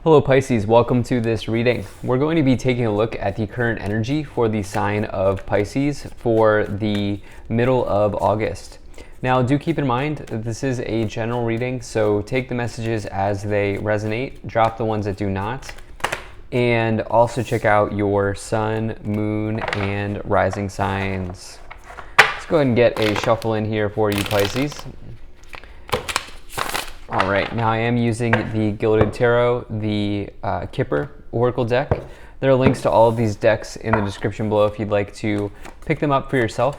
Hello Pisces, welcome to this reading. We're going to be taking a look at the current energy for the sign of Pisces for the middle of August. Now do keep in mind that this is a general reading, so take the messages as they resonate, drop the ones that do not, and also check out your sun, moon, and rising signs. Let's go ahead and get a shuffle in here for you Pisces. All right, now I am using the Gilded Tarot, the Kipper Oracle deck. There are links to all of these decks in the description below if you'd like to pick them up for yourself.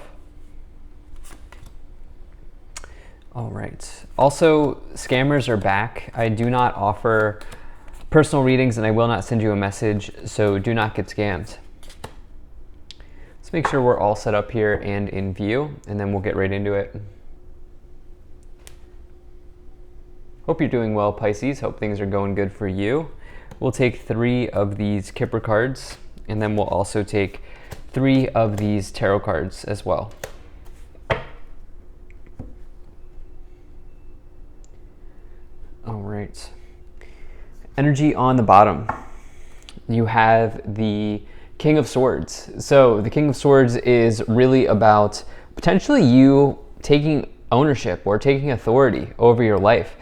All right, also scammers are back. I do not offer personal readings and I will not send you a message, so do not get scammed. Let's make sure we're all set up here and in view, and then we'll get right into it. Hope you're doing well, Pisces. Hope things are going good for you. We'll take 3 of these Kipper cards, and then we'll also take 3 of these tarot cards as well. All right. Energy on the bottom. You have the King of Swords. So the King of Swords is really about potentially you taking ownership or taking authority over your life.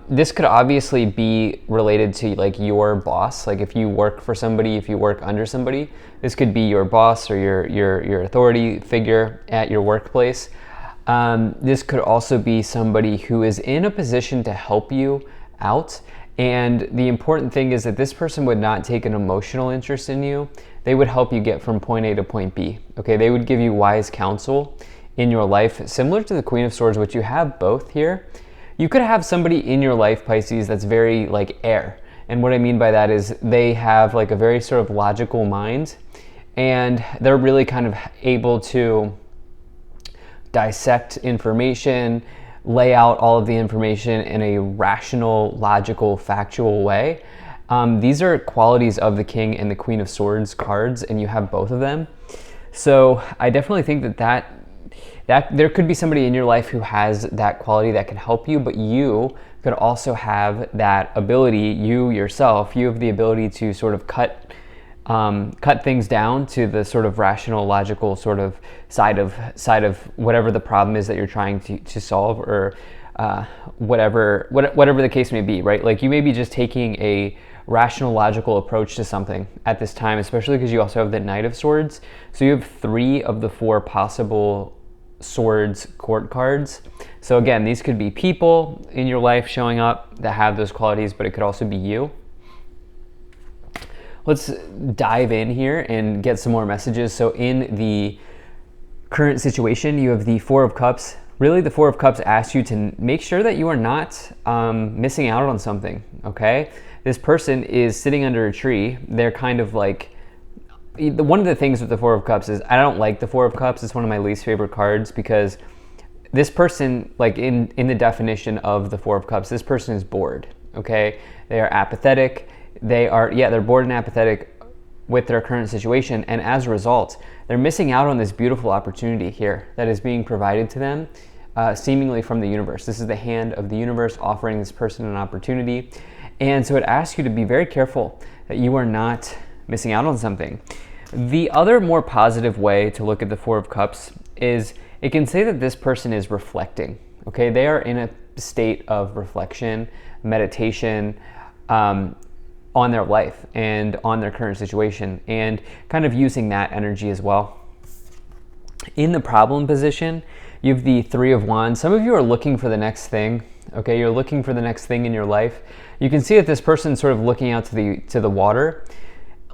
This could obviously be related to like your boss. Like if you work for somebody, if you work under somebody, this could be your boss or your authority figure at your workplace. This could also be somebody who is in a position to help you out. And the important thing is that this person would not take an emotional interest in you. They would help you get from point A to point B. Okay, they would give you wise counsel in your life, similar to the Queen of Swords, which you have both here. You could have somebody in your life, Pisces, that's very like air. And what I mean by that is they have like a very sort of logical mind, and they're really kind of able to dissect information, lay out all of the information in a rational, logical, factual way. These are qualities of the King and the Queen of Swords cards, and you have both of them. So I definitely think that there could be somebody in your life who has that quality that can help you, but you could also have that ability, you yourself, you have the ability to sort of cut things down to the sort of rational, logical sort of side of whatever the problem is that you're trying to solve, or whatever the case may be, right? Like you may be just taking a rational, logical approach to something at this time, especially because you also have the Knight of Swords. So you have 3 of the 4 possible Swords court cards. So again, these could be people in your life showing up that have those qualities, but it could also be you. Let's dive in here and get some more messages. So in the current situation, you have the 4 of Cups. Really, the 4 of Cups asks you to make sure that you are not missing out on something, okay? This person is sitting under a tree. They're kind of like, one of the things with the 4 of Cups is I don't like the 4 of Cups. It's one of my least favorite cards because this person, like in the definition of the 4 of Cups, this person is bored, okay? They are apathetic. They're bored and apathetic with their current situation, and as a result, they're missing out on this beautiful opportunity here that is being provided to them, seemingly from the universe. This is the hand of the universe offering this person an opportunity, and so it asks you to be very careful that you are not missing out on something. The other more positive way to look at the 4 of Cups is it can say that this person is reflecting, okay? They are in a state of reflection, meditation, on their life and on their current situation, and kind of using that energy as well. In the problem position, you have the 3 of Wands. Some of you are looking for the next thing, okay? You're looking for the next thing in your life. You can see that this person's sort of looking out to the water,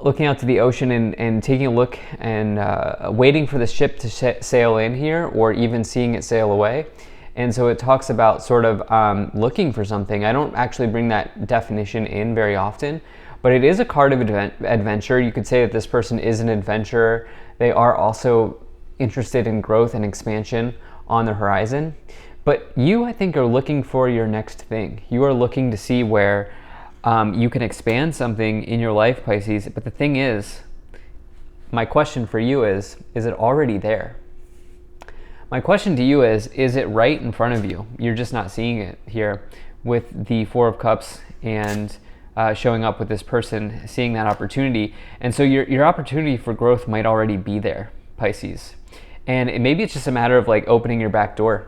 looking out to the ocean and taking a look and waiting for the ship to sail in here, or even seeing it sail away. And so it talks about sort of looking for something. I don't actually bring that definition in very often, but it is a card of adventure. You could say that this person is an adventurer. They are also interested in growth and expansion on the horizon. But you, I think, are looking for your next thing. You are looking to see where you can expand something in your life, Pisces. But the thing is, my question for you is it already there? My question to you is it right in front of you? You're just not seeing it here with the Four of Cups and showing up with this person, seeing that opportunity. And so your opportunity for growth might already be there, Pisces. And maybe it's just a matter of like opening your back door,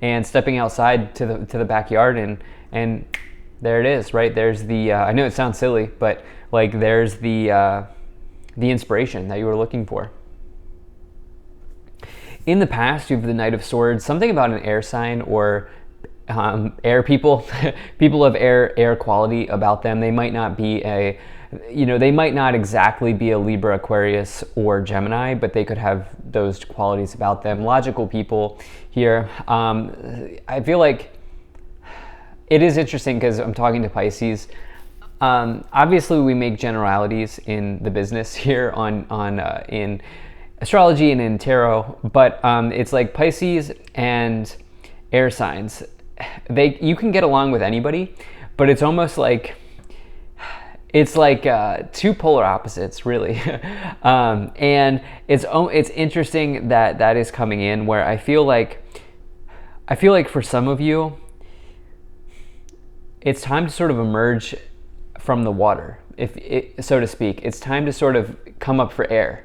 and stepping outside to the backyard, and there it is, right? There's the I know it sounds silly, but like there's the inspiration that you were looking for. In the past, you have the Knight of Swords, something about an air sign or air people, people of air quality about them. They might not be they might not exactly be a Libra, Aquarius, or Gemini, but they could have those qualities about them. Logical people here. I feel like it is interesting because I'm talking to Pisces. Obviously, we make generalities in the business here in astrology and in tarot, but it's like Pisces and air signs. You can get along with anybody, but it's almost like two polar opposites, really. And it's interesting that is coming in, where I feel like for some of you, it's time to sort of emerge from the water, so to speak. It's time to sort of come up for air.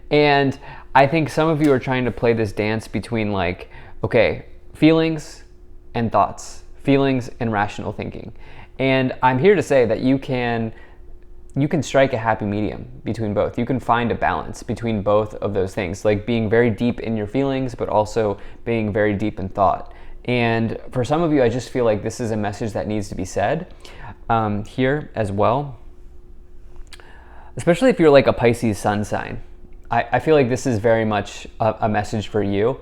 And I think some of you are trying to play this dance between like, okay, feelings and thoughts, feelings and rational thinking. And I'm here to say that you can strike a happy medium between both. You can find a balance between both of those things, like being very deep in your feelings, but also being very deep in thought. And for some of you, I just feel like this is a message that needs to be said here as well, especially if you're like a Pisces sun sign. I feel like this is very much a message for you.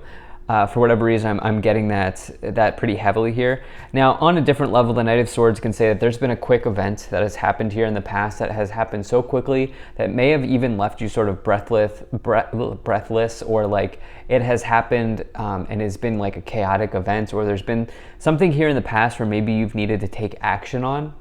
For whatever reason, I'm getting that pretty heavily here. Now, on a different level, the Knight of Swords can say that there's been a quick event that has happened here in the past that has happened so quickly that may have even left you sort of breathless, or like it has happened and has been like a chaotic event, or there's been something here in the past where maybe you've needed to take action on.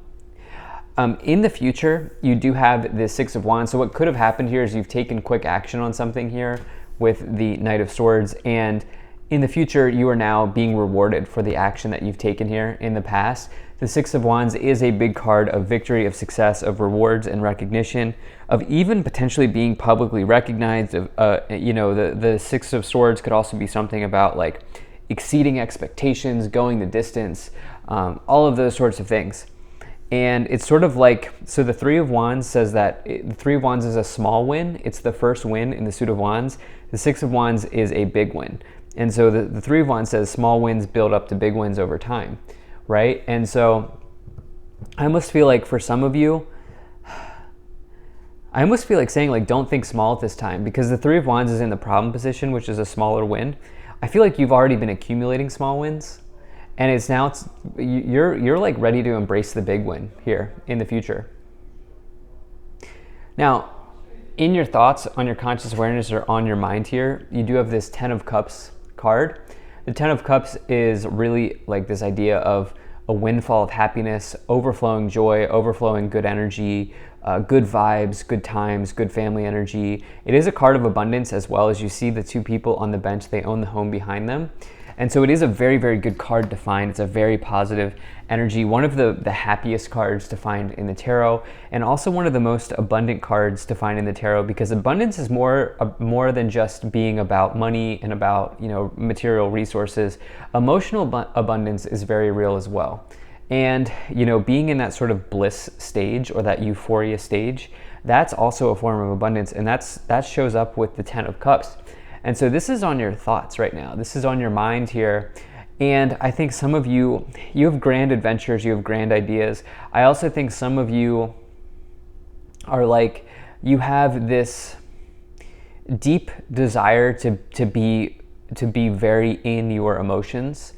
In the future, you do have the Six of Wands. So what could have happened here is you've taken quick action on something here with the Knight of Swords, and in the future, you are now being rewarded for the action that you've taken here in the past. The Six of Wands is a big card of victory, of success, of rewards and recognition, of even potentially being publicly recognized. The Six of Swords could also be something about like exceeding expectations, going the distance, all of those sorts of things. And it's sort of like, so the Three of Wands says that the Three of Wands is a small win. It's the first win in the suit of Wands. The Six of Wands is a big win. And so the Three of Wands says small wins build up to big wins over time, right? And so I almost feel like for some of you, I almost feel like saying like, don't think small at this time, because the Three of Wands is in the problem position, which is a smaller win. I feel like you've already been accumulating small wins, and you're like ready to embrace the big win here in the future. Now, in your thoughts, on your conscious awareness, or on your mind here, you do have this Ten of Cups card. The Ten of Cups is really like this idea of a windfall of happiness, overflowing joy, overflowing good energy, good vibes, good times, good family energy. It is a card of abundance as well. As you see the two people on the bench, they own the home behind them. And so it is a very, very good card to find. It's a very positive energy, one of the happiest cards to find in the tarot, and also one of the most abundant cards to find in the tarot, because abundance is more than just being about money and about material resources. Emotional abundance is very real as well. And being in that sort of bliss stage, or that euphoria stage, that's also a form of abundance, and that shows up with the Ten of Cups. And so this is on your thoughts right now. This is on your mind here. And I think some of you have grand adventures, you have grand ideas. I also think some of you are like, you have this deep desire to be very in your emotions.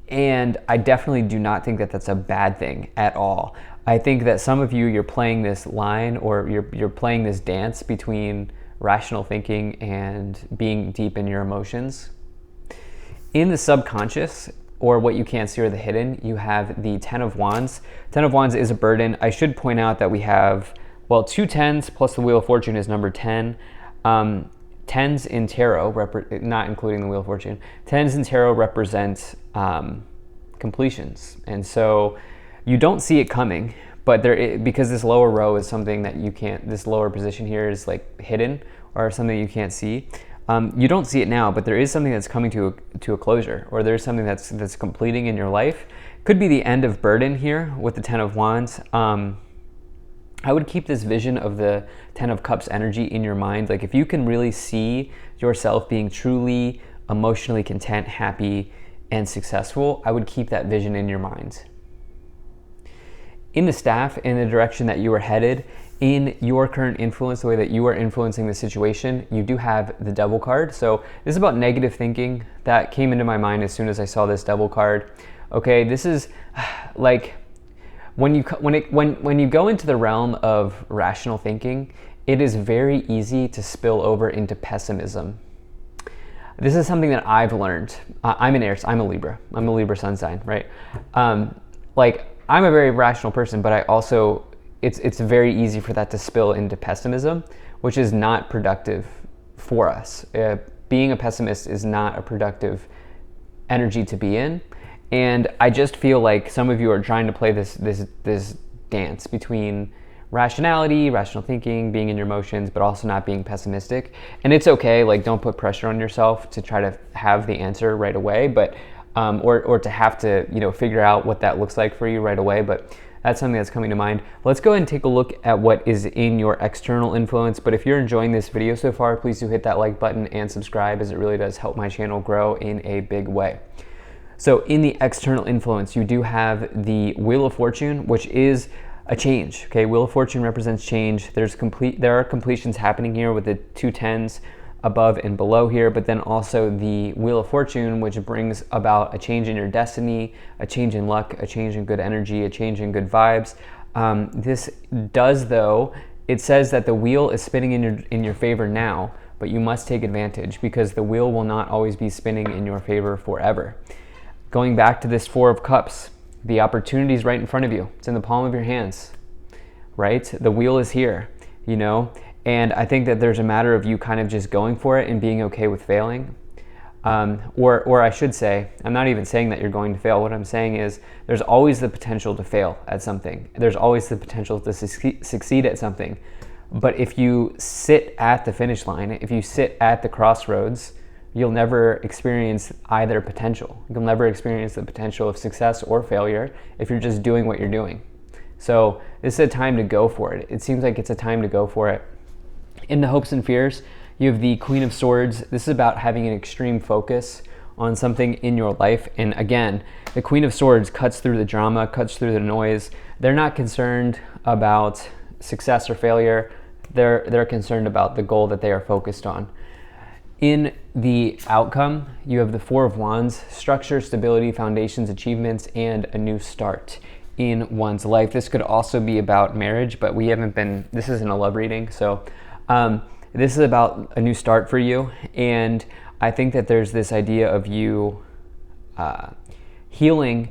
And I definitely do not think that that's a bad thing at all. I think that some of you, you're playing this line, or you're playing this dance between rational thinking and being deep in your emotions. In the subconscious, or what you can't see, or the hidden, you have the Ten of Wands. Ten of Wands is a burden. I should point out that we have, two tens plus the Wheel of Fortune is number 10. Tens in tarot, not including the Wheel of Fortune, tens in tarot represent completions. And so You don't see it coming, but because this lower row is something that you can't, this lower position here is like hidden or something you can't see. You don't see it now, but there is something that's coming to a closure, or there's something that's completing in your life. Could be the end of burden here with the Ten of Wands. I would keep this vision of the Ten of Cups energy in your mind. Like if you can really see yourself being truly emotionally content, happy, and successful, I would keep that vision in your mind. In the staff, in the direction that you are headed, in your current influence, the way that you are influencing the situation, you do have the Devil card. So this is about negative thinking. That came into my mind as soon as I saw this Devil card. Okay, this is like when you go into the realm of rational thinking, it is very easy to spill over into pessimism. This is something that I've learned. I'm an Aries. I'm a Libra. I'm a Libra sun sign, right? Like I'm a very rational person, but I also it's very easy for that to spill into pessimism, which is not productive for us. Being a pessimist is not a productive energy to be in. And I just feel like some of you are trying to play this dance between rationality, rational thinking, being in your emotions, but also not being pessimistic. And it's okay, like don't put pressure on yourself to try to have the answer right away, but or to have to, figure out what that looks like for you right away. But that's something that's coming to mind. Let's go ahead and take a look at what is in your external influence. But if you're enjoying this video so far, please do hit that like button and subscribe, as it really does help my channel grow in a big way. So in the external influence, you do have the Wheel of Fortune, which is a change. Okay, Wheel of Fortune represents change. There are completions happening here with the 2 tens above and below here, but then also the Wheel of Fortune, which brings about a change in your destiny, a change in luck, a change in good energy, a change in good vibes. This does, though, it says that the wheel is spinning in your favor now, but you must take advantage, because the wheel will not always be spinning in your favor forever. Going back to this 4 of Cups, the opportunity is right in front of you. It's in the palm of your hands, right? The wheel is here, and I think that there's a matter of you kind of just going for it and being okay with failing. Or I should say, I'm not even saying that you're going to fail. What I'm saying is there's always the potential to fail at something. There's always the potential to succeed at something. But if you sit at the finish line, if you sit at the crossroads, you'll never experience either potential. You'll never experience the potential of success or failure if you're just doing what you're doing. So this is a time to go for it. It seems like it's a time to go for it. In the hopes and fears, you have the Queen of Swords. This is about having an extreme focus on something in your life. And again, the Queen of Swords cuts through the drama, cuts through the noise. They're not concerned about success or failure. They're concerned about the goal that they are focused on. In the outcome, you have the 4 of Wands, structure, stability, foundations, achievements, and a new start in one's life. This could also be about marriage, but this isn't a love reading. So this is about a new start for you. And I think that there's this idea of you healing.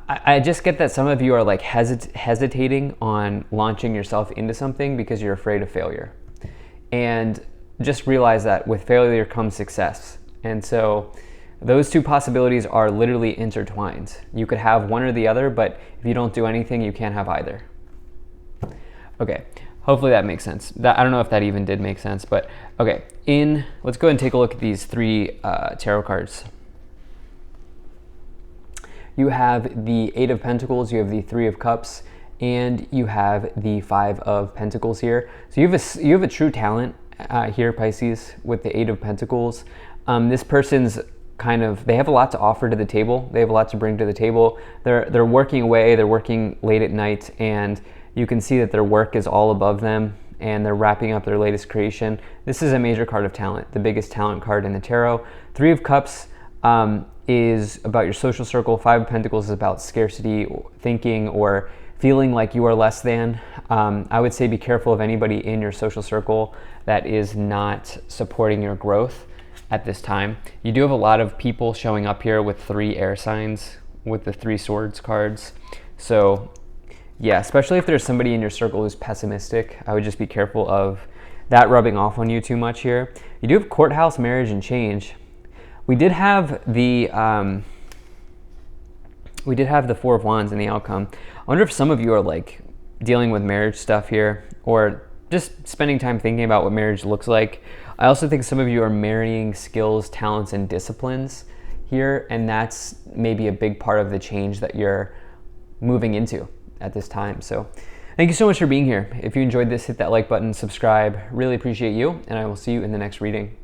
I just get that some of you are like hesitating on launching yourself into something because you're afraid of failure. And just realize that with failure comes success. And so those two possibilities are literally intertwined. You could have one or the other, but if you don't do anything, you can't have either. Okay, hopefully that makes sense. I don't know if that even did make sense, but okay. Let's go ahead and take a look at these 3 tarot cards. You have the 8 of Pentacles, you have the 3 of Cups, and you have the 5 of Pentacles here. So you have a true talent here, Pisces, with the 8 of Pentacles. This person's they have a lot to offer to the table. They have a lot to bring to the table. They're working away, they're working late at night, and you can see that their work is all above them, and they're wrapping up their latest creation. This is a major card of talent, the biggest talent card in the tarot. 3 of Cups is about your social circle. 5 of Pentacles is about scarcity thinking or feeling like you are less than. I would say be careful of anybody in your social circle that is not supporting your growth at this time. You do have a lot of people showing up here with 3 air signs with the 3 swords cards. So yeah, especially if there's somebody in your circle who's pessimistic, I would just be careful of that rubbing off on you too much here. You do have courthouse, marriage, and change. We did have the we did have the Four of Wands in the outcome. I wonder if some of you are like dealing with marriage stuff here, or just spending time thinking about what marriage looks like. I also think some of you are marrying skills, talents, and disciplines here, and that's maybe a big part of the change that you're moving into at this time. So thank you so much for being here. If you enjoyed this, hit that like button, subscribe. Really appreciate you, and I will see you in the next reading.